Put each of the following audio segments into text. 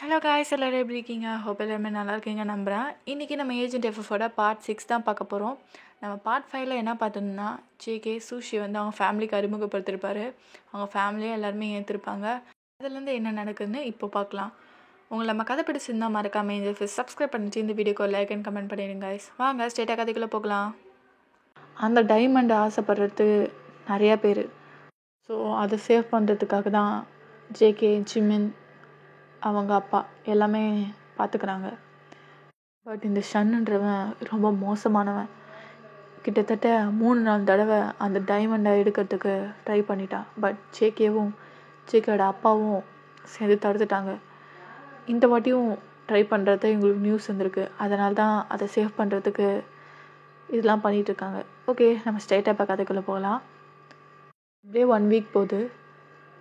Hello guys, எல்லோரும் எப்படி இருக்கீங்க? ஹோப் எல்லாருமே நல்லா இருக்கீங்க நம்புகிறேன். இன்றைக்கி நம்ம ஏஜென்ட் எஃப்எஃபோட பார்ட் 6 தான் பார்க்க போகிறோம். நம்ம பார்ட் 5ல் என்ன பார்த்தோம்னா, ஜேகே சூஷி அவங்க ஃபேமிலிக்கு அறிமுகப்படுத்திருப்பார். அவங்க ஃபேமிலியாக எல்லாருமே ஏற்றிருப்பாங்க. அதுலேருந்து என்ன நடக்குதுன்னு இப்போ பார்க்கலாம். உங்களை நம்ம கதை பிடிச்சிருந்தா மறக்காமல் இந்த சப்ஸ்கிரைப் பண்ணிட்டு இந்த வீடியோக்கு லைக் அண்ட் கமெண்ட் பண்ணிடுங்க காய்ஸ். வாங்க ஸ்ட்ரெயிட்டாக கதைக்குள்ளே போகலாம். அந்த டைமண்ட் ஆசைப்படுறது நிறையா பேர். ஸோ அதை சேவ் பண்ணுறதுக்காக தான் ஜேகே, ஜிமின், அவங்க அப்பா எல்லாமே பார்த்துக்கிறாங்க. பட் இந்த ஷன்னுன்றவன் ரொம்ப மோசமானவன். கிட்டத்தட்ட 3-4 தடவை அந்த டைமண்டை எடுக்கிறதுக்கு ட்ரை பண்ணிட்டான். பட் ஜேகேவோட அப்பாவும் சேர்ந்து தடுத்துட்டாங்க. இந்த வாட்டியும் ட்ரை பண்ணுறது எங்களுக்கு நியூஸ் வந்திருக்கு. அதனால தான் அதை சேவ் பண்ணுறதுக்கு இதெல்லாம் பண்ணிகிட்ருக்காங்க. ஓகே, நம்ம ஸ்ட்ரைட்டாக இப்போ கதைக்குள்ளே போகலாம். இப்படியே 1 வீக் போகுது.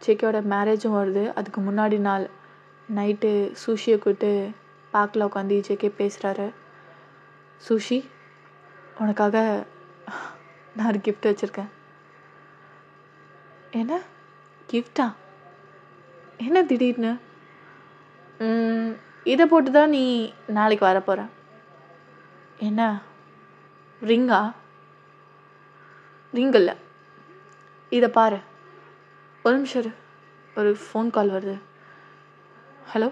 ஜேகேவோட மேரேஜும் வருது. அதுக்கு முன்னாடி நாள் நைட்டு சூஷியை கூப்பிட்டு பார்க்கில் உட்காந்து ஜேகே பேசுகிறாரு. சூஷி, உனக்காக நான் ஒரு கிஃப்ட் வச்சுருக்கேன். என்ன கிஃப்டா? என்ன திடீர்னு? இதை போட்டு தான் நீ நாளைக்கு வரப்போகிற. என்ன ரிங்கா? ரிங் இல்லை, இதை பாரு. ஒரு நிமிஷம், ஒரு ஃபோன் கால் வருது. Hello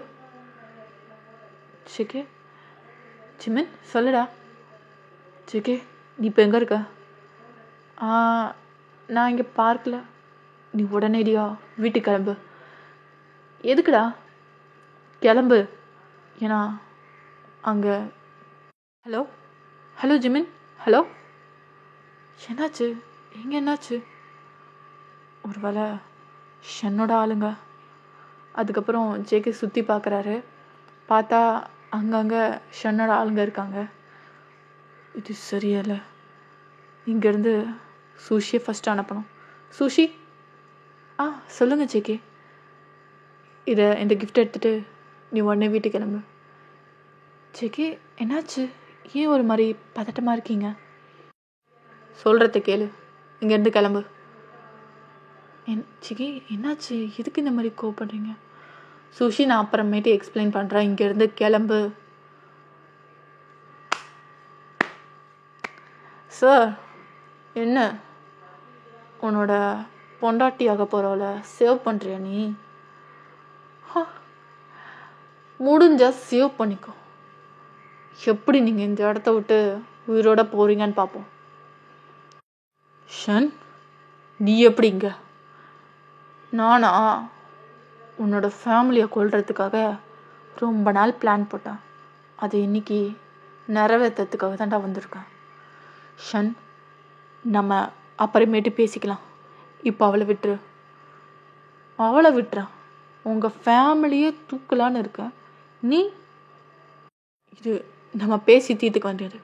JK. ஜிமின் சொல்லுடா. ஜேகே, நீ இப்போ எங்கே இருக்க? நான் இங்கே பார்க்கில். நீ உடனடியா வீட்டுக்கு கிளம்பு. எதுக்குடா? கிளம்பு. ஏன்னா அங்கே. Hello hello Jimin, hello. என்னாச்சு? எங்கே என்னாச்சு? ஒரு வேளை ஷன்னோட ஆளுங்க. அதுக்கப்புறம் ஜேகே சுற்றி பார்க்குறாரு. பார்த்தா அங்கங்கே ஷன்னோட ஆளுங்க இருக்காங்க. இது சரியில்லை. இங்கேருந்து சூஷியை ஃபஸ்ட்டு அனுப்பணும். சூஷி, சொல்லுங்கள் ஜேகே. இந்த கிஃப்ட் எடுத்துகிட்டு நீ உடனே வீட்டுக்கு கிளம்பு. ஜேகே, என்னாச்சு? ஏன் ஒரு மாதிரி பதட்டமாக இருக்கீங்க? சொல்கிறத கேளு, இங்கேருந்து கிளம்பு. ஜேகே, என்னாச்சு? எதுக்கு இந்த மாதிரி கோவப்படுறீங்க? சூஷி, நான் அப்புறமேட்டு எக்ஸ்பிளைன் பண்ணுறேன். இங்கேருந்து கிளம்பு. சார், என்ன உன்னோட பொண்டாட்டியாக போகிறவள சேவ் பண்ணுறியா நீ? முடிஞ்சா சேவ் பண்ணிக்கோ. எப்படி நீங்கள் இந்த இடத்த விட்டு உயிரோட போகிறீங்கன்னு பார்ப்போம். ஷன், நீ எப்படிங்க? நானா உன்னோட ஃபேமிலியை கொல்றதுக்காக ரொம்ப நாள் பிளான் போட்டேன். அது இன்னைக்கு நிறைவேற்றத்துக்காக தான்டா வந்திருக்கேன். ஷன், நம்ம அப்புறமேட்டு பேசிக்கலாம். இப்போ அவளை விட்டுரு. அவளை விட்டுறேன். உங்கள் ஃபேமிலியே தூக்கலான்னு இருக்கேன். நீ இது நம்ம பேசி தீர்த்துக்க வேண்டியது.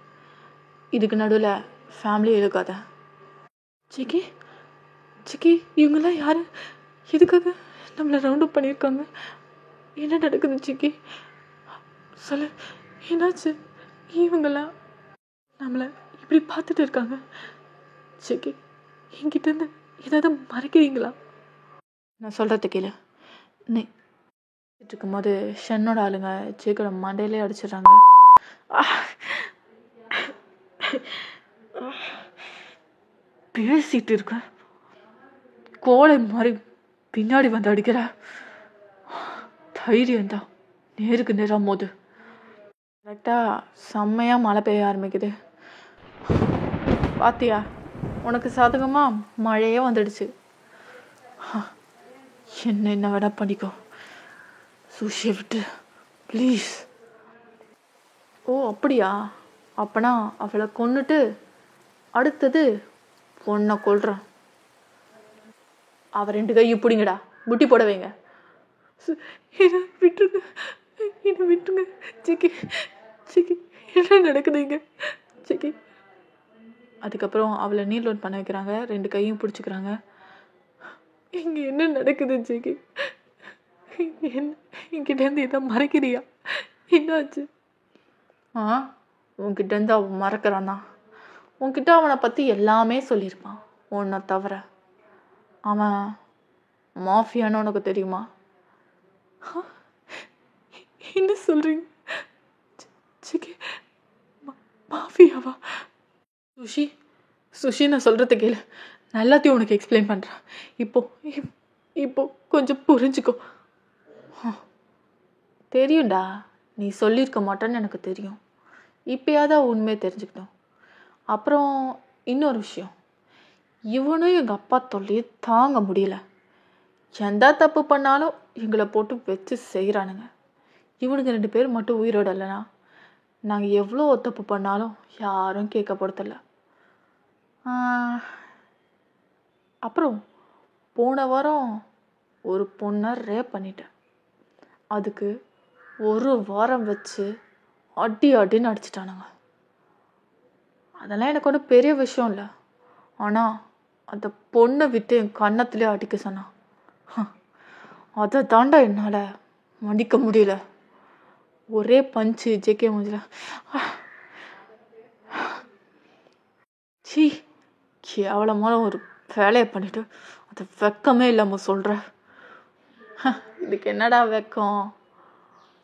இதுக்கு நடுவில் ஃபேமிலியே இருக்காத. ஜேகே, இவங்கெல்லாம் யார்? எதுக்காக நம்மளை ரவுண்ட் அப் பண்ணியிருக்காங்க? என்ன நடக்குது ஜேகே? சொல்லு, என்னாச்சு? இவங்கெல்லாம் நம்மளை இப்படி பார்த்துட்டு இருக்காங்க. ஜேகே, என்கிட்டேருந்து ஏதாவது மறைக்கிறீங்களா? நான் சொல்கிறத கேளு. நீ இருக்கும்போது ஷன்னோட ஆளுங்க ஜேகோட மண்டையிலே அடிச்சிடுறாங்க. பேசிட்டு இருக்க கோலை மாதிரி பின்னாடி வந்து அடிக்கிற தைரியம் தான். நேருக்கு நேரம் போது கரெக்டாக செம்மையாக மழை பெய்ய ஆரம்பிக்குது. பாத்தியா, உனக்கு சாதகமாக மழையே வந்துடுச்சு. என்ன வேணா பண்ணிக்கோ. சூஷியை விட்டு ப்ளீஸ். ஓ அப்படியா? அப்பனா அவளை கொன்னுட்டு அடுத்தது பொண்ணை கொல்றேன். அவ 2 கையும் பிடிங்கடா, முட்டி போட வைங்க. என்ன விட்டுருங்க, என்ன விட்டுருங்க. ஜேகே, என்ன நடக்குதுங்க ஜேகே? அதுக்கப்புறம் அவளை நீல் லோட் பண்ண வைக்கிறாங்க. 2 கையும் பிடிச்சிக்கிறாங்க. இங்கே என்ன நடக்குது ஜேகே? என்கிட்டேருந்து இதை மறைக்கிறியா? என்னாச்சு? உன்கிட்டேருந்து அவன் மறக்கிறான்னா? உன்கிட்ட அவனை பற்றி எல்லாமே சொல்லியிருப்பான். உன்னை தவிர அவன் மாஃபியான்னு உனக்கு தெரியுமா? என்ன சொல்கிறீங்க? ஜேகே மாஃபியாவா? சுஷி சுஷி, நான் சொல்கிறத கேளு. நான் எல்லாத்தையும் உனக்கு எக்ஸ்பிளைன் பண்ணுறேன். இப்போ கொஞ்சம் புரிஞ்சுக்கோ. தெரியும்டா, நீ சொல்லியிருக்க மாட்டேன்னு எனக்கு தெரியும். இப்போயாவது உண்மையை தெரிஞ்சுக்கிட்டோம். அப்புறம் இன்னொரு விஷயம், இவனும் எங்கள் அப்பா தொல்லையை தாங்க முடியல. எந்த தப்பு பண்ணாலும் எங்களை போட்டு வச்சு செய்கிறானுங்க. இவனுங்க 2 பேர் மட்டும் உயிரோட இல்லைனா நாங்கள் எவ்வளோ தப்பு பண்ணாலும் யாரும் கேட்கப்படுத்தல. அப்புறம் போன வாரம் ஒரு பொண்ணை ரேப் பண்ணிட்டேன். அதுக்கு 1 வாரம் வச்சு அடின்னு அடிச்சிட்டானுங்க. அதெல்லாம் எனக்கு ஒன்றும் பெரிய விஷயம் இல்லை. ஆனால் அந்த பொண்ணை விட்டு என் கன்னத்துலேயே அடிக்க சொன்னான். அதை தாண்டா என்னால் மன்னிக்க முடியல. ஒரே பஞ்சு ஜேகே மூஞ்சில. கேவலமான ஒரு வேலையை பண்ணிட்டு அதை வெக்கமே இல்லாமல் சொல்கிற. இதுக்கு என்னடா வெக்கம்?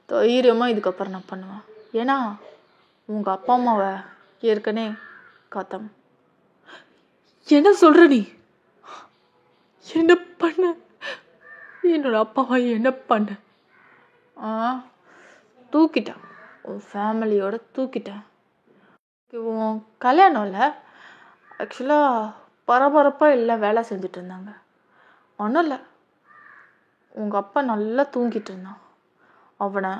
தைரியமாக இதுக்கப்புறம் நான் பண்ணுவேன். ஏன்னா உங்கள் அப்பா அம்மாவை ஏற்கனவே காத்தம். என்ன சொல்கிற நீ? என்ன பண்ண? என்னோட அப்பாவை என்ன பண்ண? தூக்கிட்டேன். உன் ஃபேமிலியோட தூக்கிட்டேன். உன் கல்யாணம் இல்லை, ஆக்சுவலாக பரபரப்பாக எல்லாம் வேலை செஞ்சுட்டு இருந்தாங்க. ஒன்றும் இல்லை, உங்கள் அப்பா நல்லா தூங்கிட்டு இருந்தான். அவனை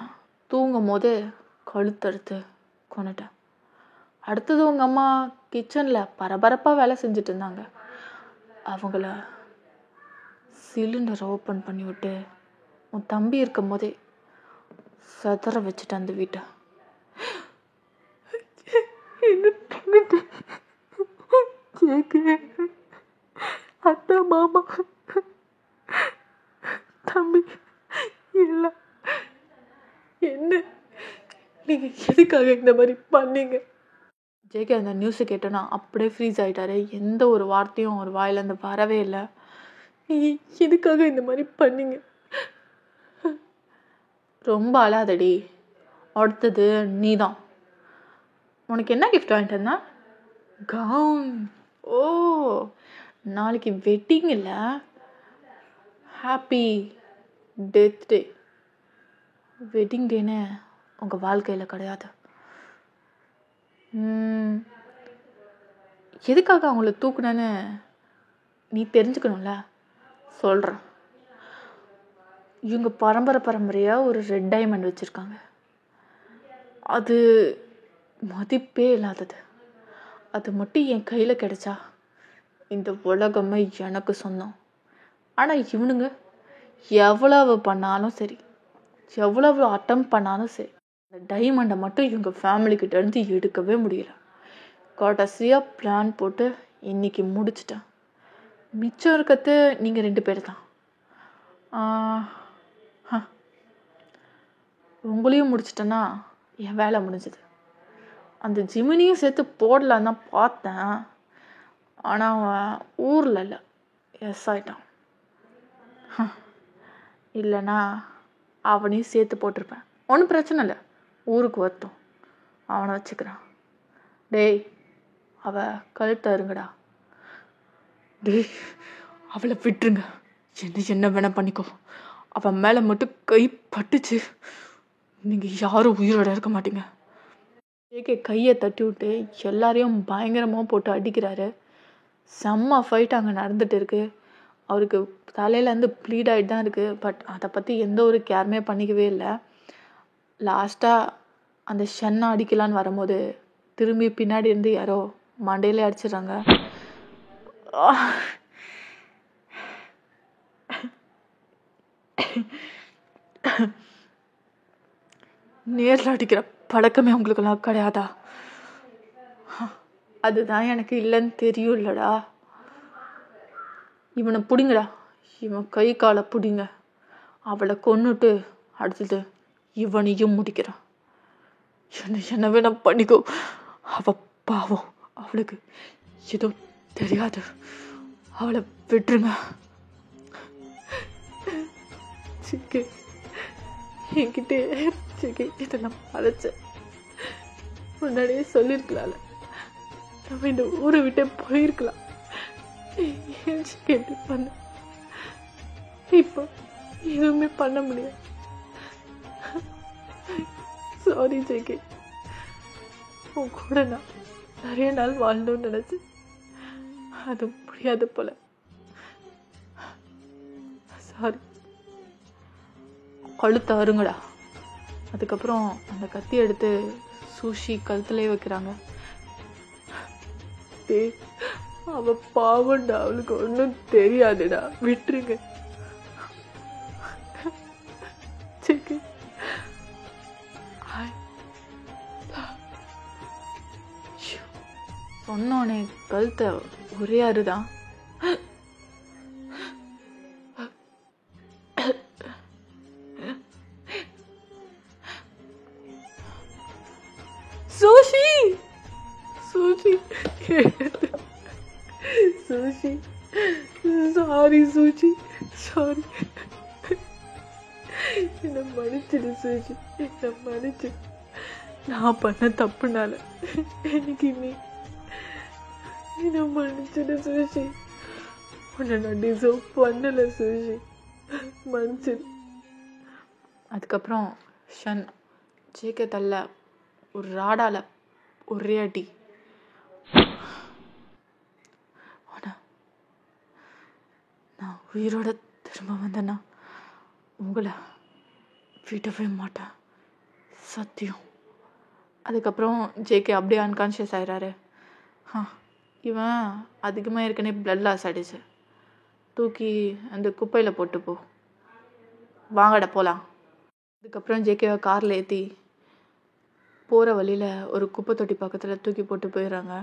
தூங்கும் போது கழுத்தறுத்து கொன்னுட்டேன். அடுத்தது உங்கள் அம்மா கிச்சனில் பரபரப்பாக வேலை செஞ்சுட்டு இருந்தாங்க. அவங்கள சிலிண்டரை ஓப்பன் பண்ணி விட்டு உன் தம்பி இருக்கும் போதே சதற வச்சுட்டேன் அந்த வீட்டை. என்ன பண்ணிட்டு அத்தா மாமா தம்பி இல்லை. என்ன நீங்கள் எதுக்காக இந்த மாதிரி பண்ணீங்க? ஜேகே அந்த நியூஸை கேட்டோன்னா அப்படியே ஃப்ரீஸ் ஆகிட்டாரு. எந்த ஒரு வார்த்தையும் ஒரு வாயிலேருந்து வரவே இல்லை. நீங்கள் எதுக்காக இந்த மாதிரி பண்ணீங்க? ரொம்ப அழாதடி. அடுத்தது நீ தான். உனக்கு என்ன கிஃப்ட் வாங்கிட்டு வந்தா? கவுன். ஓ, நாளைக்கு வெட்டிங் இல்லை, ஹாப்பி டெத் டே. வெட்டிங் டேன்னு உங்கள் வாழ்க்கையில் கிடையாது. எதுக்காக அவங்கள தூக்குனேன்னு நீ தெரிஞ்சுக்கணும்ல. சொல்கிறேன். இவங்க பரம்பரையாக ஒரு ரெட் டைமண்ட் வச்சுருக்காங்க. அது மதிப்பே இல்லாதது. அது மட்டும் என் கையில் கிடைச்சா இந்த உலகமே எனக்கு சொந்தம். ஆனால் இவனுங்க எவ்வளவு பண்ணாலும் சரி, எவ்வளவு அட்டம் பண்ணாலும் சரி, அந்த டைமண்டை மட்டும் இவங்க ஃபேமிலிக்கிட்ட இருந்து எடுக்கவே முடியல. கடைசியாக பிளான் போட்டு இன்னைக்கு முடிச்சிட்டேன். மிச்சம் இருக்கிறது நீங்கள் 2 பேர் தான். உங்களையும் முடிச்சிட்டேன்னா என் வேலை முடிஞ்சது. அந்த ஜிமினியும் சேர்த்து போடலான்னு தான் பார்த்தேன். ஆனால் அவன் ஊரில் இல்லை, எஸ் ஆகிட்டான். இல்லைன்னா அவனையும் சேர்த்து போட்டிருப்பேன். ஒன்றும் பிரச்சனை இல்லை, ஊருக்கு வரட்டும், அவனை வச்சுக்கிறான். டேய், அவள் கழுத்த இருங்கடா. டேய், அவளை விட்டுருங்க. என்ன வேணா பண்ணிக்கோ. அவன் மேலே மட்டும் கை பட்டுச்சு, நீங்கள் யாரும் உயிரோட இருக்க மாட்டீங்க. ஜேகே கையை தட்டி விட்டு எல்லாரையும் பயங்கரமாக போட்டு அடிக்கிறாரு. செம்ம ஃபைட் அங்கே நடந்துட்டு இருக்கு. அவருக்கு தலையிலேருந்து ப்ளீட் ஆகிட்டு தான் இருக்குது. பட் அதை பற்றி எந்த ஒரு கேருமே பண்ணிக்கவே இல்லை. லாஸ்ட்டாக அந்த ஷென்னை அடிக்கலான்னு வரும்போது திரும்பி பின்னாடி இருந்து யாரோ மண்டையிலே அடிச்சிடுறாங்க. நேரில் அடிக்கிற பழக்கமே உங்களுக்கெல்லாம் கிடையாதா? அதுதான் எனக்கு இல்லைன்னு தெரியும் இல்லடா. இவனை பிடிங்கடா, இவன் கை காலை பிடிங்க. அவளை கொன்னுட்டு அடுத்தது இவனையும் முடிக்கிறான். என்ன வேணா பண்ணிக்கோ. அவ பாவம், அவளுக்கு ஏதோ தெரியாது. அவளை விட்டுருங்க. என்கிட்ட ஜேகே இதை நான் மறைச்சேன். முன்னாடியே சொல்லியிருக்கலாம்ல. நம்ம இந்த ஊரை விட்டு போயிருக்கலாம். ஏன் ஜேகே இப்படி பண்ண? இப்போ எதுவுமே பண்ண முடியாது. Sorry JK. உன் கூட நான் நிறைய நாள் வாழணும்னு நினைச்சேன். அது முடியாது போல. சாரி. கழுத்தை அருங்கடா. அதுக்கப்புறம் அந்த கத்தி எடுத்து சூஷி கழுத்துலேயே வைக்கிறாங்க. அவ பாவண்டா, அவளுக்கு ஒன்றும் தெரியாதுடா, விட்டுருங்க. சொன்னோனே கழுத்தை ஒரே அறுதான். சூஷி சூஷி சூஷி சாரி சூஷி, சாரி. என்னை மன்னிச்சிடு சூஷி, என்னை மன்னிச்சிடு. நான் பண்ண தப்புனால எனக்கு நீ என்னை மன்னிச்சிடு சூஷி. உன்னை நான் டிசர்வ் பண்ணலை சூஷி, மன்னிச்சிடு. அதுக்கப்புறம் ஷன் ஜேகே தள்ள ஒரு ராடால ஒரே அடி. ஆனால் நான் உயிரோட திரும்ப வந்தேன்னா உங்களை விடவே மாட்டேன், சத்தியம். அதுக்கப்புறம் ஜேகே அப்படியே அன்கான்ஷியஸ் ஆயிடுறாரு. இவன் அதிகமாக ஏற்கனவே பிளட் லாஸ் ஆகிடுச்சு, தூக்கி அந்த குப்பையில் போட்டு போ, வாங்கடா போகலாம். அதுக்கப்புறம் ஜேகேவை காரில் ஏற்றி போகிற வழியில் ஒரு குப்பை தொட்டி பக்கத்தில் தூக்கி போட்டு போயிடுறாங்க.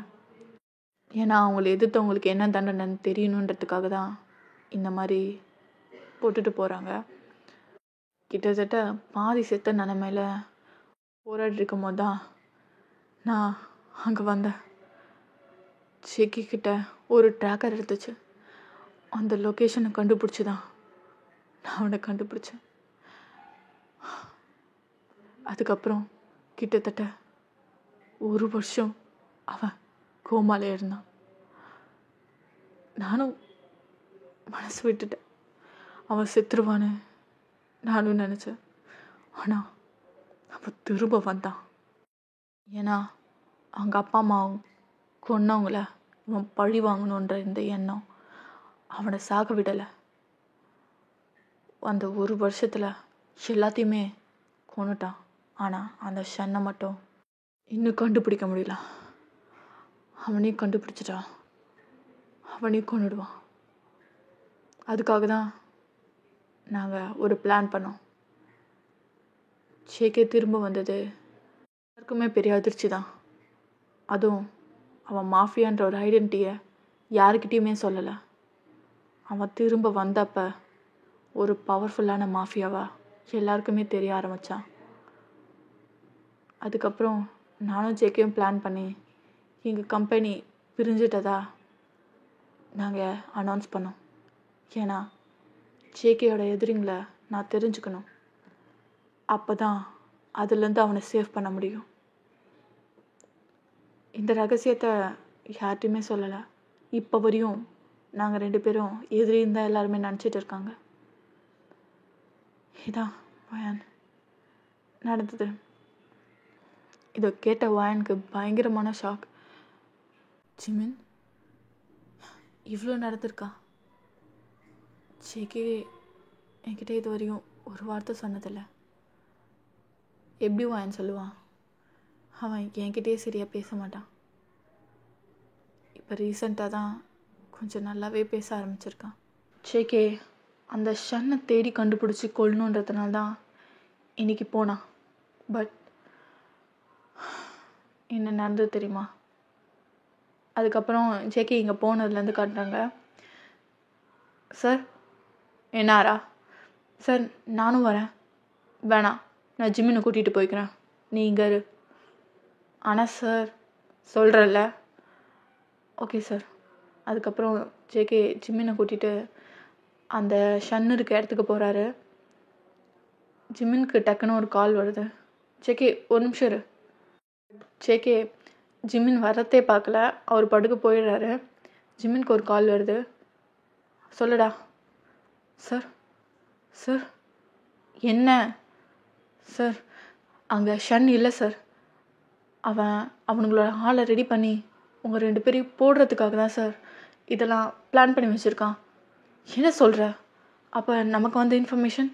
ஏன்னா அவங்கள எதிர்த்தவங்களுக்கு என்ன தண்டனைன்னு தெரியணுன்றதுக்காக தான் இந்த மாதிரி போட்டுட்டு போகிறாங்க. கிட்டத்தட்ட பாதி செத்த நிலமையில போராடி இருக்கும் போது தான் நான் அங்கே வந்தேன். ஜேகே கிட்ட ஒரு ட்ராக்கர் எடுத்துச்சு. அந்த லொக்கேஷனை கண்டுபிடிச்சி தான் நான் அவனை கண்டுபிடிச்சேன். அதுக்கப்புறம் கிட்டத்தட்ட 1 வருஷம் அவன் கோமாலே இருந்தான். நானும் மனசு விட்டுட்டேன், அவன் செத்துருவான்னு நானும் நினச்சேன். ஆனால் அவன் திரும்ப வந்தான். ஏன்னா அவங்க அப்பா அம்மா கொன்னவங்கள இவன் பழி வாங்கணுன்ற இந்த எண்ணம் அவனை சாக விடலை. அந்த 1 வருஷத்தில் எல்லாத்தையுமே கொன்னுட்டான். ஆனால் அந்த ஷன்னை மட்டும் இன்னும் கண்டுபிடிக்க முடியல. அவனையும் கண்டுபிடிச்சிட்டான், அவனையும் கொன்னுடுவான். அதுக்காக தான் நாங்கள் ஒரு பிளான் பண்ணோம். ஜேகே திரும்ப வந்தது எல்லாருக்குமே பெரிய அதிர்ச்சி தான். அதுவும் அவன் மாஃபியான்ற ஒரு ஐடென்டிட்டியை யாருக்கிட்டேயுமே சொல்லலை. அவன் திரும்ப வந்தப்போ ஒரு பவர்ஃபுல்லான மாஃபியாவா எல்லாருக்குமே தெரிய ஆரம்பித்தான். அதுக்கப்புறம் நானும் ஜேகேயும் பிளான் பண்ணி எங்கள் கம்பெனி பிரிஞ்சிட்டதா நாங்கள் அனௌன்ஸ் பண்ணோம். ஏன்னா ஜேகேயோட எதிரிங்களை நான் தெரிஞ்சுக்கணும். அப்போ தான் அதுலேருந்து அவனை சேவ் பண்ண முடியும். இந்த ரகசியத்தை யார்கிட்டையுமே சொல்லலை. இப்போ வரையும் நாங்கள் 2 பேரும் எதிரின்னு தான் எல்லாருமே நினச்சிட்டு இருக்காங்க. இதான் வயான் நடந்தது. இதை கேட்ட வயானுக்கு பயங்கரமான ஷாக். ஜிமின், இவ்வளோ நடந்திருக்கா? ஜேகே என்கிட்ட இது வரையும் ஒரு வார்த்தை சொன்னதில்லை. எப்படி வயான் சொல்லுவான்? அவன் என்கிட்டயே சரியாக பேச மாட்டான். இப்போ ரீசெண்டாக தான் கொஞ்சம் நல்லாவே பேச ஆரம்பிச்சிருக்கான். ஜேகே அந்த ஷன்னை தேடி கண்டுபிடிச்சி கொள்ளணுன்றதுனால தான் இன்னைக்கு போனான். பட் என்ன நடந்தது தெரியுமா? அதுக்கப்புறம் ஜேகே இங்கே போனதுலேருந்து காட்டுறாங்க. சார் என்னாரா? சார் நானும் வரேன். வேணாம், நான் ஜிம்மினை கூட்டிகிட்டு போய்க்கிறேன், நீ இங்கே இரு. ஆனால் சார் சொல்கிறல்ல. Okay sir. அதுக்கப்புறம் ஜேகே ஜிம்மினை கூட்டிகிட்டு அந்த ஷன் இருக்க இடத்துக்கு போகிறாரு. ஜிமினுக்கு டக்குன்னு ஒரு கால் வருது. ஜேகே ஒரு நிமிஷம் இரு. ஜேகே ஜிமின் வரத்தே பார்க்கல. அவர் படுக்க போயிடுறாரு. ஜிமினுக்கு ஒரு கால் வருது. சொல்லுடா. சார் சார் என்ன சார்? அங்கே ஷன் இல்லை சார். அவனுங்களோட ஆளை ரெடி பண்ணி உங்கள் 2 பேரையும் போடுறதுக்காக தான் சார் இதெல்லாம் பிளான் பண்ணி வச்சுருக்கான். என்ன சொல்கிற? அப்போ நமக்கு வந்த இன்ஃபர்மேஷன்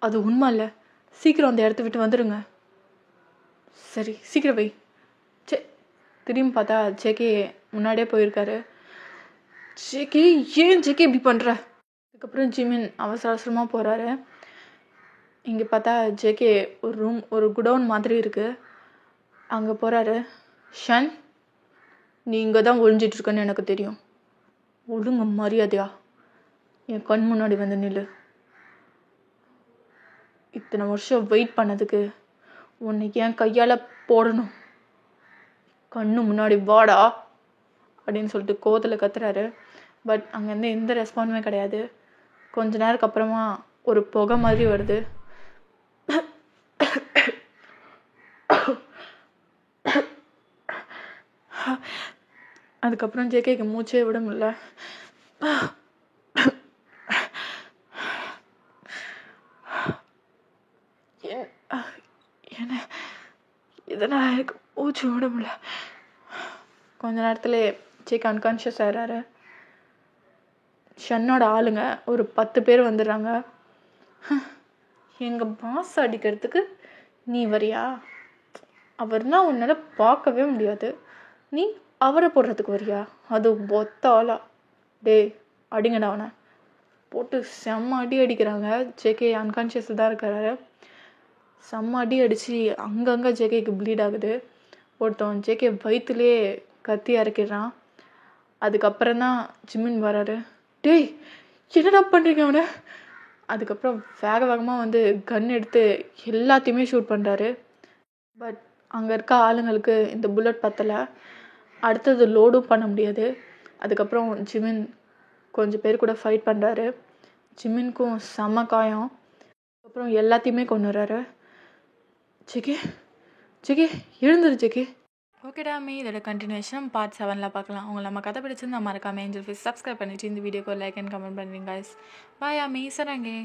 அது உண்மை இல்லை. சீக்கிரம் அந்த இடத்த விட்டு வந்துடுங்க. சரி சீக்கிரம் வை. திரும்பி பார்த்தா ஜேகே முன்னாடியே போயிருக்காரு. ஜேகே ஏன் ஜேகே இப்படி பண்ணுற? அதுக்கப்புறம் ஜிமின் அவசர அவசரமாக போகிறாரு. இங்கே பார்த்தா ஜேகே ஒரு குடவுன் மாதிரி இருக்குது. அங்கே போகிறாரு. ஷன், நீ இங்கே தான் ஒழிஞ்சிட்ருக்கன்னு எனக்கு தெரியும். ஒழுங்க மரியாதையா என் கண் முன்னாடி வந்து நில்லு. இத்தனை வருஷம் வெயிட் பண்ணதுக்கு உன்னை என் கையால் போடணும். கண்ணு முன்னாடி வாடா அப்படின்னு சொல்லிட்டு கோவத்தில் கத்துறாரு. பட் அங்கேருந்து எந்த ரெஸ்பான்ஸுமே கிடையாது. கொஞ்ச நேரத்துக்கு அப்புறமா ஒரு புகை மாதிரி வருது. அதுக்கப்புறம் ஜேகேக்கு மூச்சே விட முடியல. என்ன இதெல்லாம் எனக்கு மூச்சு விட முடியல. கொஞ்ச நேரத்துல ஜேகே அன்கான்ஷியஸ் ஆகிறாரு. ஷன்னோட ஆளுங்க ஒரு 10 பேர் வந்துடுறாங்க. எங்கள் பாஸ் அடிக்கிறதுக்கு நீ வரியா? அவர்னா உன்னால் பார்க்கவே முடியாது. நீ அவரை போடுறதுக்கு வரியா? அது ஒத்த ஆளா? டே அடிங்கடா அவனை. போட்டு செம்ம அடி அடிக்கிறாங்க. ஜேகே அன்கான்ஷியஸ் தான் இருக்கிறாரு. செம்ம அடி அடித்து அங்கங்கே ஜேகேக்கு ப்ளீட் ஆகுது. ஒருத்தவன் ஜேகே வயிற்றுலேயே கத்தி இறக்கிடுறான். அதுக்கப்புறம் தான் ஜிமின் வராரு. டேய் என்னடா பண்ணுறீங்க அவனை? அதுக்கப்புறம் வேகமாக வந்து கன் எடுத்து எல்லாத்தையுமே ஷூட் பண்ணுறாரு. பட் அங்கே இருக்க ஆளுங்களுக்கு இந்த புல்லட் பத்தலை. அடுத்தது லோடும் பண்ண முடியாது. அதுக்கப்புறம் ஜிமின் கொஞ்சம் பேர் கூட ஃபைட் பண்ணுறாரு. ஜிமினுக்கும் செம்ம காயம். அப்புறம் எல்லாத்தையுமே கொண்டுறாரு. ஜேகே ஜேகே எழுந்துரு ஜேகே. ஓகேடா மீ இதோட கண்டினியூஷன் பார்ட் 7ல் பார்க்கலாம். உங்களை நம்ம கதை பிடிச்சிருந்து மறக்காமல் ஏஞ்சல் ஃபேஸ் சப்ஸ்கிரைப் பண்ணிவிட்டு இந்த வீடியோக்கு லைக் அண்ட் கமெண்ட் பண்ணுறீங்க. பாய் மீ சரங்கே.